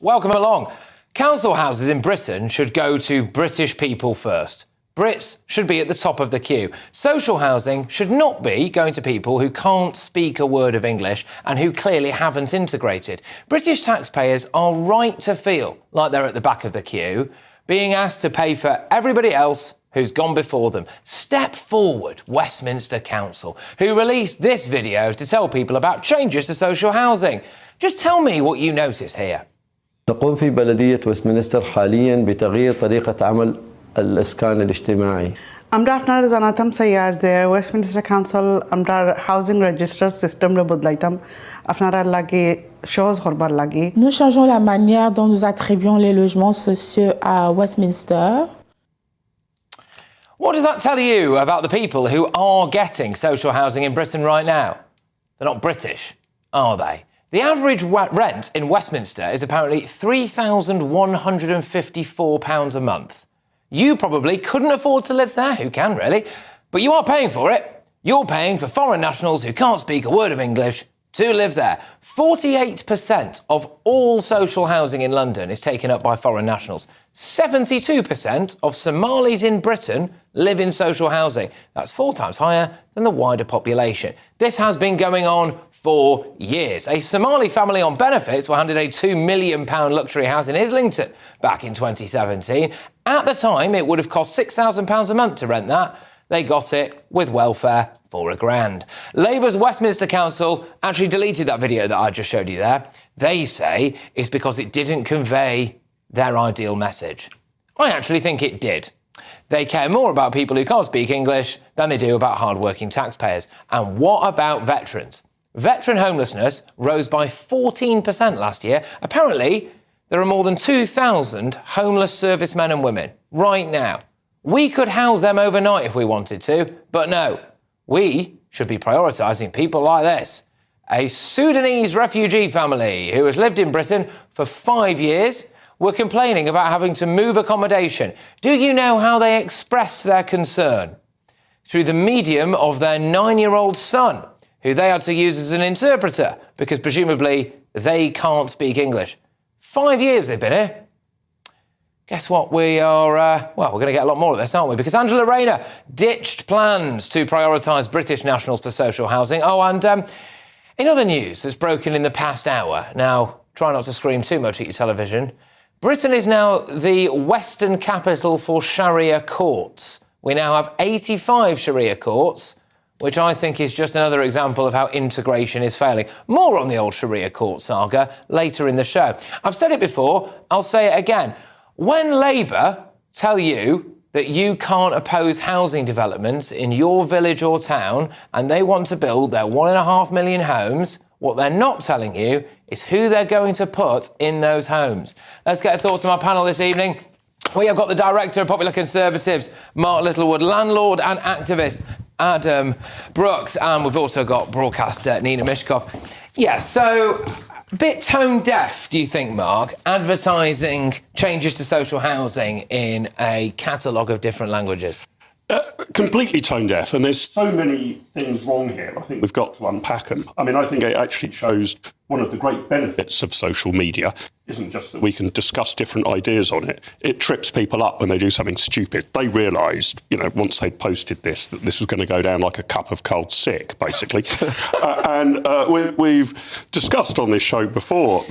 Welcome along. Council houses in Britain should go to British people first. Brits should be at the top of the queue. Social housing should not be going to people who can't speak a word of English and who clearly haven't integrated. British taxpayers are right to feel like they're at the back of the queue, being asked to pay for everybody else who's gone before them. Step forward, Westminster Council, who released this video to tell people about changes to social housing. Just tell me what you notice here. تقوم في بلدية ويستمنستر حالياً بتغيير طريقة عمل الإسكان الاجتماعي. আমরা আপনারা জানাতাম sir যে Westminster council আমরা housing register সিস্টেমরে বদলাইতাম আপনারা লাগি সহজ করবার লাগি Nous changeons la manière dont nous attribuons les logements sociaux à Westminster. What does that tell you about the people who are getting social housing in Britain right now? They're not British, are they? The average rent in Westminster is apparently £3,154 a month. You probably couldn't afford to live there, who can really? But you are paying for it. You're paying for foreign nationals who can't speak a word of English to live there. 48% of all social housing in London is taken up by foreign nationals. 72% of Somalis in Britain live in social housing. That's 4 times higher than the wider population. This has been going on for years. A Somali family on benefits were handed a £2 million luxury house in Islington back in 2017. At the time, it would have cost £6,000 a month to rent that. They got it with welfare for £1,000. Labour's Westminster Council actually deleted that video that I just showed you there. They say it's because it didn't convey their ideal message. I actually think it did. They care more about people who can't speak English than they do about hard-working taxpayers. And what about veterans? Veteran homelessness rose by 14% last year. Apparently, there are more than 2,000 homeless servicemen and women right now. We could house them overnight if we wanted to, but no. We should be prioritising people like this. A Sudanese refugee family who has lived in Britain for 5 years were complaining about having to move accommodation. Do you know how they expressed their concern? Through the medium of their 9-year-old son, who they had to use as an interpreter because presumably they can't speak English. 5 years they've been here. Guess what? We're going to get a lot more of this, aren't we? Because Angela Rayner ditched plans to prioritise British nationals for social housing. Oh, and in other news that's broken in the past hour, now try not to scream too much at your television, Britain is now the Western capital for Sharia courts. We now have 85 Sharia courts, which I think is just another example of how integration is failing. More on the old Sharia court saga later in the show. I've said it before, I'll say it again. When Labour tell you that you can't oppose housing developments in your village or town and they want to build their 1.5 million homes, what they're not telling you is who they're going to put in those homes. Let's get thoughts on our panel this evening. We have got the Director of Popular Conservatives, Mark Littlewood, landlord and activist, Adam Brooks, and we've also got broadcaster Nina Mishkov. Yeah, so a bit tone deaf, do you think, Mark, advertising changes to social housing in a catalogue of different languages? Completely tone deaf, and there's so many things wrong here. I think we've got to unpack them. I mean, I think it actually shows one of the great benefits of social media isn't just that we can discuss different ideas on it. It trips people up when they do something stupid. They realised, once they'd posted this, that this was going to go down like a cup of cold sick, basically. We've discussed on this show before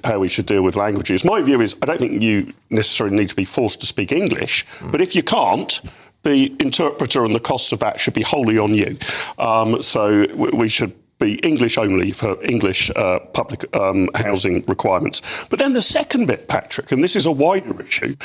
how we should deal with languages. My view is I don't think you necessarily need to be forced to speak English, but if you can't, the interpreter and the costs of that should be wholly on you. So we should be English only for English public housing requirements. But then the second bit, Patrick, and this is a wider issue,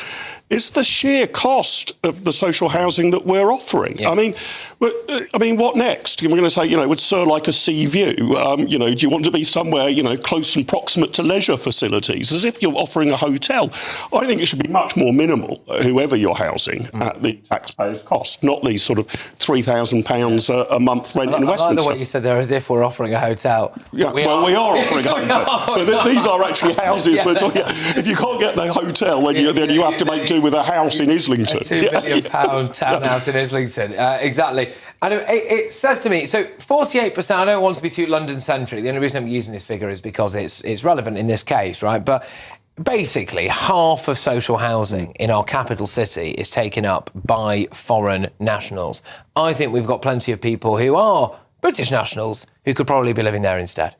is the sheer cost of the social housing that we're offering. Yeah. I mean, what next? We're going to say, would Sir like a sea view? Do you want to be somewhere, close and proximate to leisure facilities, as if you're offering a hotel? I think it should be much more minimal, whoever you're housing, at the taxpayer's cost, not these sort of £3,000 a month rent in Westminster. I like what you said there, as if we're offering a hotel. Yeah, we are offering a hotel. But these are actually houses we're talking about. If you can't get the hotel, then you have to make do do with a house in Islington. A £2 million townhouse in Islington. Exactly. I know it says to me, so 48%, I don't want to be too London-centric. The only reason I'm using this figure is because it's relevant in this case, right? But basically, half of social housing in our capital city is taken up by foreign nationals. I think we've got plenty of people who are British nationals who could probably be living there instead.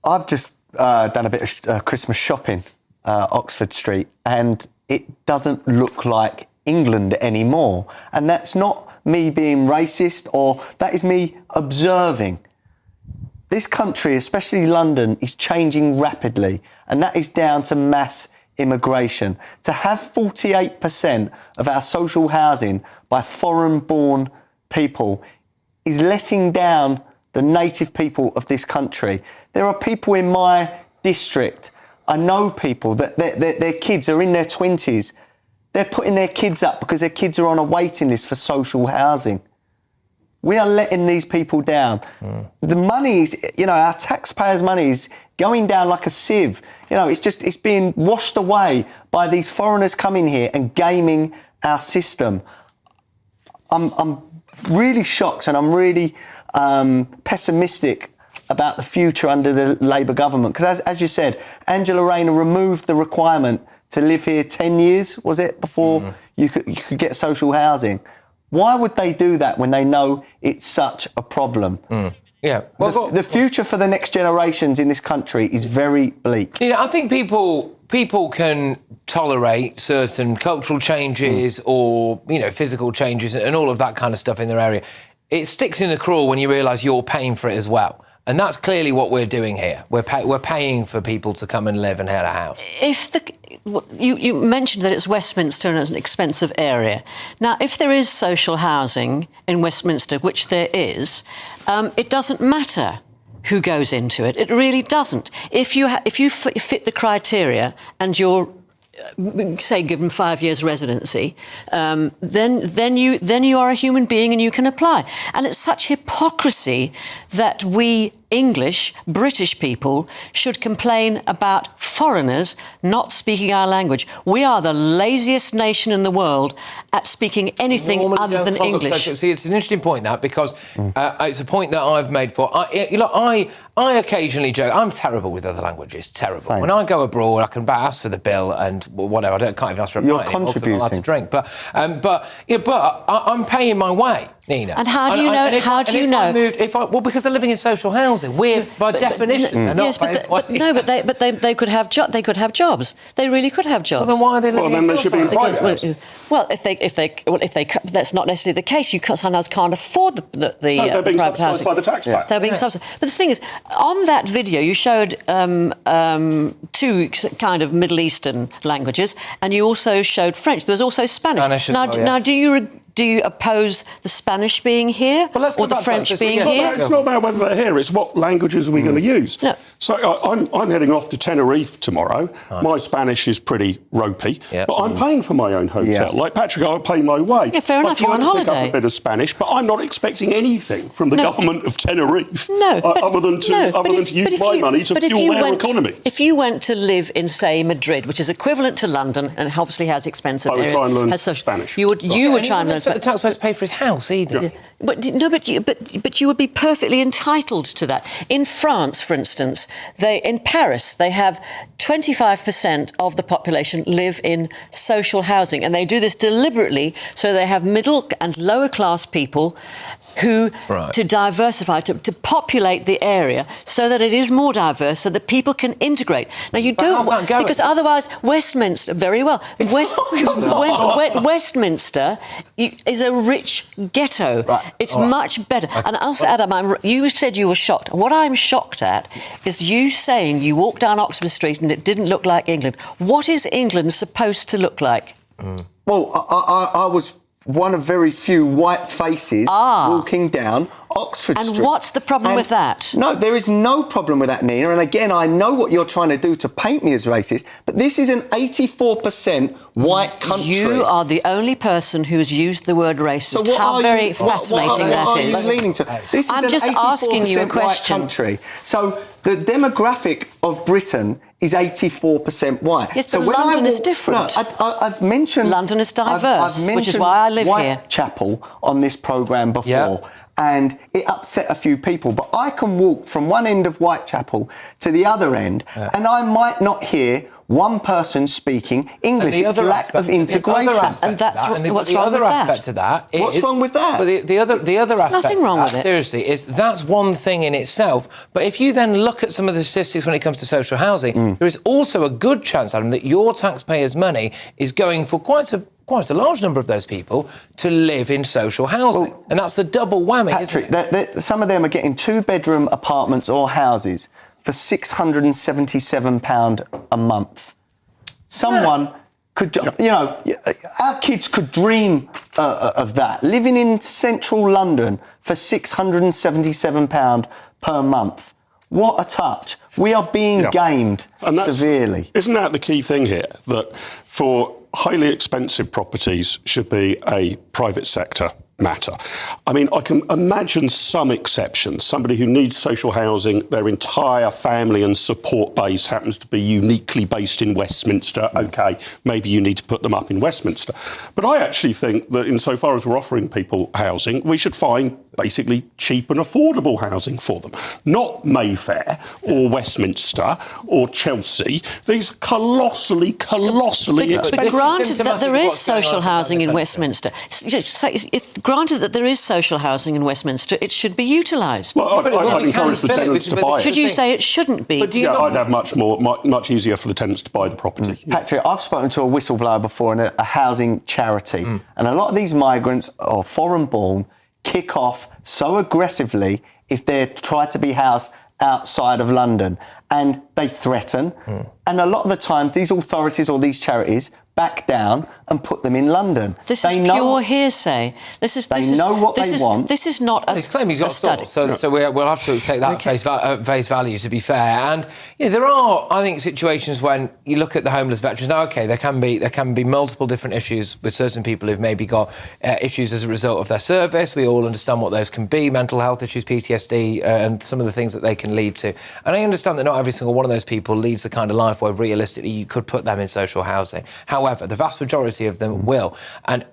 I've just done a bit of Christmas shopping, Oxford Street, and it doesn't look like England anymore. And that's not me being racist, or that is me observing. This country, especially London, is changing rapidly, and that is down to mass immigration. To have 48% of our social housing by foreign-born people is letting down the native people of this country. There are people in my district, I know people that their kids are in their 20s. They're putting their kids up because their kids are on a waiting list for social housing. We are letting these people down. The money is, our taxpayers' money is going down like a sieve. It's being washed away by these foreigners coming here and gaming our system. I'm really shocked, and I'm really pessimistic about the future under the Labour government. Because as you said, Angela Rayner removed the requirement to live here 10 years, was it, before you could get social housing. Why would they do that when they know it's such a problem? Yeah. The future for the next generations in this country is very bleak. I think people can tolerate certain cultural changes or, physical changes and all of that kind of stuff in their area. It sticks in the craw when you realise you're paying for it as well. And that's clearly what we're doing here. We're paying for people to come and live and have a house. You mentioned that it's Westminster and it's an expensive area. Now, if there is social housing in Westminster, which there is, it doesn't matter who goes into it. It really doesn't. If you fit the criteria and you're say given 5 years residency, then you are a human being and you can apply. And it's such hypocrisy that we English, British people should complain about foreigners not speaking our language. We are the laziest nation in the world at speaking anything other than English. See, it's an interesting point, that, because it's a point that I've made before. I occasionally joke. I'm terrible with other languages. Terrible. Same. When I go abroad, I can ask for the bill and whatever. Can't even ask for a You're pint anymore 'cause I'm not allowed to contributing. drink. But I'm paying my way, Nina. And how do you know? How do you know? Because they're living in social housing. We're by definition. They're not Yes, but they could have They could have jobs. They really could have jobs. Well, then why are they living Well, then they should be in private housing. Well, if they, that's not necessarily the case. You sometimes can't afford the they're being private subsidised housing. by the taxpayer. They're being subsidised. But the thing is, on that video, you showed two kind of Middle Eastern languages, and you also showed French. There was also Spanish. Spanish as well, yeah. Now, do you oppose the Spanish being here or the French being here? It's not about whether they're here, it's what languages are we going to use. No. So I'm heading off to Tenerife tomorrow. Right. My Spanish is pretty ropey, but I'm paying for my own hotel. Yeah. Like Patrick, I'll pay my way. Yeah, fair enough, you're on I've tried to pick holiday. up a bit of Spanish, but I'm not expecting anything from the government of Tenerife other than to use my money to fuel their economy. If you went to live in, say, Madrid, which is equivalent to London and obviously has expensive areas, I would try and learn Spanish. You would try and learn Spanish. The taxpayers pay for his house either. Yeah. But you would be perfectly entitled to that. In France, for instance, in Paris, they have 25% of the population live in social housing, and they do this deliberately so they have middle and lower class people who to diversify, to populate the area so that it is more diverse, so that people can integrate. Now, you don't how's that going? because otherwise Westminster, very well. Westminster is a rich ghetto. Right. It's much better. And also, Adam, you said you were shocked. What I'm shocked at is you saying you walked down Oxford Street and it didn't look like England. What is England supposed to look like? Well, I was one of very few white faces walking down Oxford And Street. what's the problem with that? No, there is no problem with that, Nina. And again, I know what you're trying to do to paint me as racist, but this is an 84% white country. You are the only person who's used the word racist. So what How are very you, fascinating what that are is. you leaning to? This is I'm an just 84% asking you a question. White country. So the demographic of Britain is 84% white. Yes, so but London is different. No, I've mentioned London is diverse, I've which is why I live here. Whitechapel on this programme before, and it upset a few people. But I can walk from one end of Whitechapel to the other end, and I might not hear one person speaking English. It's lack of integration. And that's what's the wrong other with that? aspect of that is, What's wrong with that? But the other aspect Nothing wrong of with that, it. seriously, is that's one thing in itself. But if you then look at some of the statistics when it comes to social housing, there is also a good chance, Adam, that your taxpayers' money is going for quite a large number of those people to live in social housing. And that's the double whammy, Patrick, isn't it? some of them are getting 2-bedroom apartments or houses for £677 a month. Someone could, our kids could dream of that. Living in central London for £677 per month. What a touch. We are being gamed severely. Isn't that the key thing here? That for highly expensive properties should be a private sector matter. I mean, I can imagine some exceptions. Somebody who needs social housing, their entire family and support base happens to be uniquely based in Westminster. OK, maybe you need to put them up in Westminster. But I actually think that insofar as we're offering people housing, we should find basically cheap and affordable housing for them. Not Mayfair or Westminster or Chelsea. These colossally expensive. But granted that there is what's going social on housing in in Westminster, granted that there is social housing in Westminster, it should be utilised. Well, I'd encourage the tenants to buy it. Should you say it shouldn't be? I'd have much easier for the tenants to buy the property. Patrick, I've spoken to a whistleblower before in a housing charity, and a lot of these migrants are foreign-born, kick off so aggressively if they try to be housed outside of London, and they threaten. And a lot of the times, these authorities or these charities back down and put them in London. This is pure hearsay. This is they know what they want. This is not a He's claiming he's got study. So we'll have to take that face value, to be fair. And there are, I think, situations when you look at the homeless veterans. Now, OK, there can be multiple different issues with certain people who've maybe got issues as a result of their service. We all understand what those can be: mental health issues, PTSD, and some of the things that they can lead to. And I understand that not every single one of those people leads the kind of life where realistically you could put them in social housing. However, the vast majority of them will. And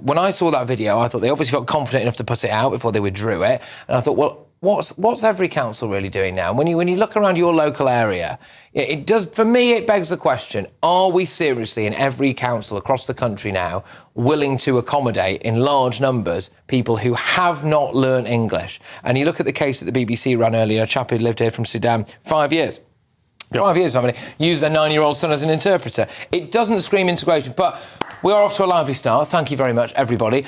when I saw that video, I thought they obviously felt confident enough to put it out before they withdrew it. And I thought, well, what's every council really doing now? When you look around your local area, it does, for me, it begs the question: are we seriously in every council across the country now willing to accommodate in large numbers people who have not learned English? And you look at the case that the BBC ran earlier, a chap who lived here from Sudan 5 years. 5 years, having used their 9-year-old son as an interpreter. It doesn't scream integration, but we are off to a lively start. Thank you very much, everybody.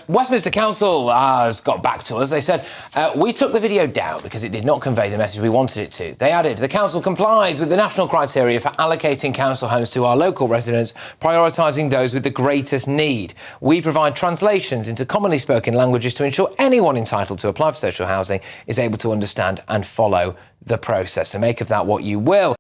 Westminster Council has got back to us. They said, we took the video down because it did not convey the message we wanted it to. They added, the council complies with the national criteria for allocating council homes to our local residents, prioritising those with the greatest need. We provide translations into commonly spoken languages to ensure anyone entitled to apply for social housing is able to understand and follow the process. So make of that what you will.